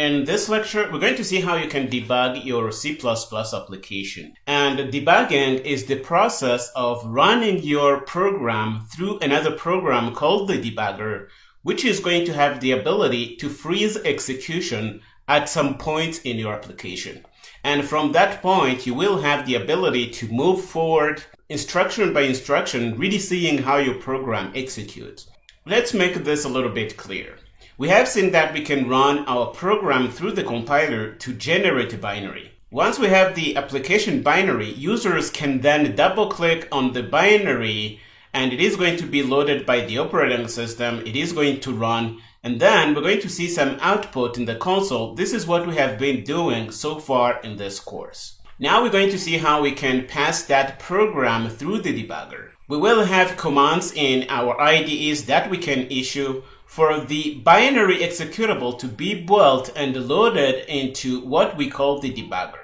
In this lecture, we're going to see how you can debug your C++ application. And debugging is the process of running your program through another program called the debugger, which is going to have the ability to freeze execution at some point in your application. And from that point, you will have the ability to move forward instruction by instruction, really seeing how your program executes. Let's make this a little bit clear. We have seen that we can run our program through the compiler to generate a binary. Once we have the application binary, users can then double-click on the binary and it is going to be loaded by the operating system. It is going to run, and then we're going to see some output in the console. This is what we have been doing so far in this course. Now we're going to see how we can pass that program through the debugger. We will have commands in our IDEs that we can issue for the binary executable to be built and loaded into what we call the debugger.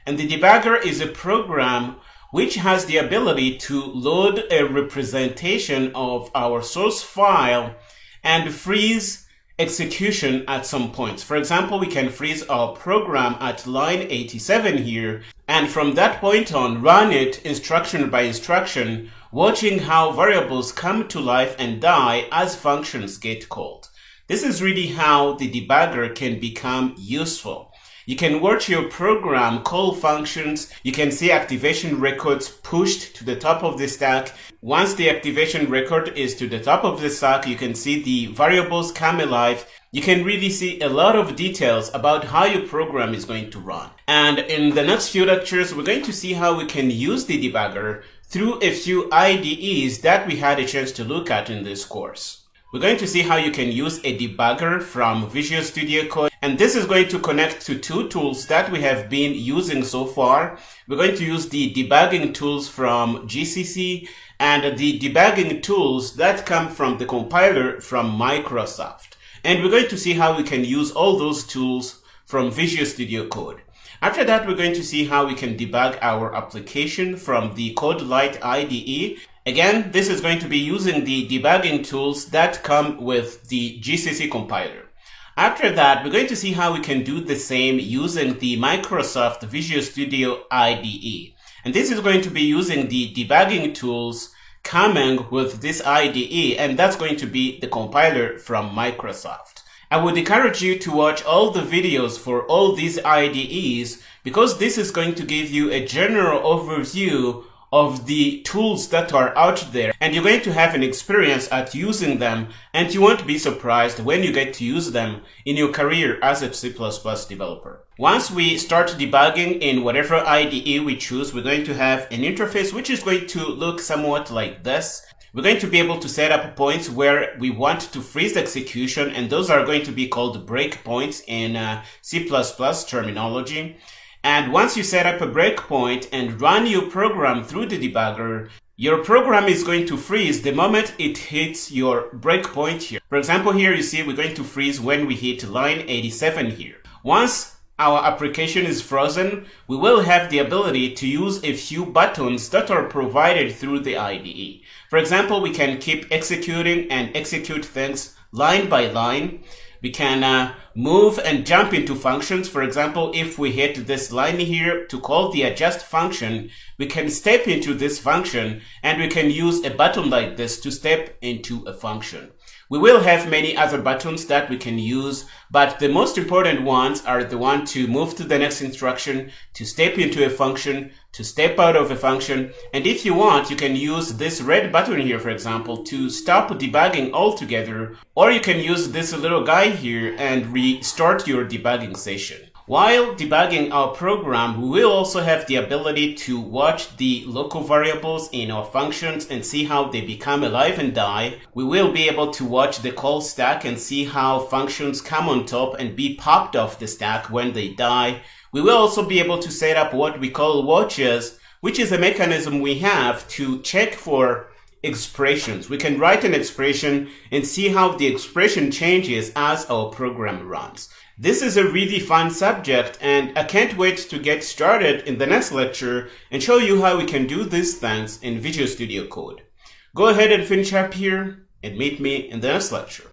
And the debugger is a program which has the ability to load a representation of our source file and freeze execution at some points. For example, we can freeze our program at line 87 here, and from that point on, run it instruction by instruction, watching how variables come to life and die as functions get called. This is really how the debugger can become useful. You can watch your program call functions. You can see activation records pushed to the top of the stack. Once the activation record is to the top of the stack, you can see the variables come alive. You can really see a lot of details about how your program is going to run. And in the next few lectures, we're going to see how we can use the debugger through a few IDEs that we had a chance to look at in this course. We're going to see how you can use a debugger from Visual Studio Code, and this is going to connect to two tools that we have been using so far. We're going to use the debugging tools from GCC and the debugging tools that come from the compiler from Microsoft. And we're going to see how we can use all those tools from Visual Studio Code. After that, we're going to see how we can debug our application from the CodeLight IDE. Again, this is going to be using the debugging tools that come with the GCC compiler. After that, we're going to see how we can do the same using the Microsoft Visual Studio IDE. And this is going to be using the debugging tools coming with this IDE, and that's going to be the compiler from Microsoft. I would encourage you to watch all the videos for all these IDEs, because this is going to give you a general overview of the tools that are out there, and you're going to have an experience at using them, and you won't be surprised when you get to use them in your career as a C++ developer. Once we start debugging in whatever IDE we choose, we're going to have an interface which is going to look somewhat like this. We're going to be able to set up points where we want to freeze execution, and those are going to be called breakpoints in C++ terminology. And once you set up a breakpoint and run your program through the debugger, your program is going to freeze the moment it hits your breakpoint here. For example, here you see we're going to freeze when we hit line 87 here. Once our application is frozen, we will have the ability to use a few buttons that are provided through the IDE. For example, we can keep executing and execute things line by line. We can move and jump into functions. For example, if we hit this line here to call the adjust function, we can step into this function, and we can use a button like this to step into a function. We will have many other buttons that we can use, but the most important ones are the one to move to the next instruction, to step into a function, to step out of a function, and if you want, you can use this red button here, for example, to stop debugging altogether, or you can use this little guy here and restart your debugging session. While debugging our program, we will also have the ability to watch the local variables in our functions and see how they become alive and die. We will be able to watch the call stack and see how functions come on top and be popped off the stack when they die. We will also be able to set up what we call watches, which is a mechanism we have to check for expressions. We can write an expression and see how the expression changes as our program runs. This is a really fun subject, and I can't wait to get started in the next lecture and show you how we can do these things in Visual Studio Code. Go ahead and finish up here and meet me in the next lecture.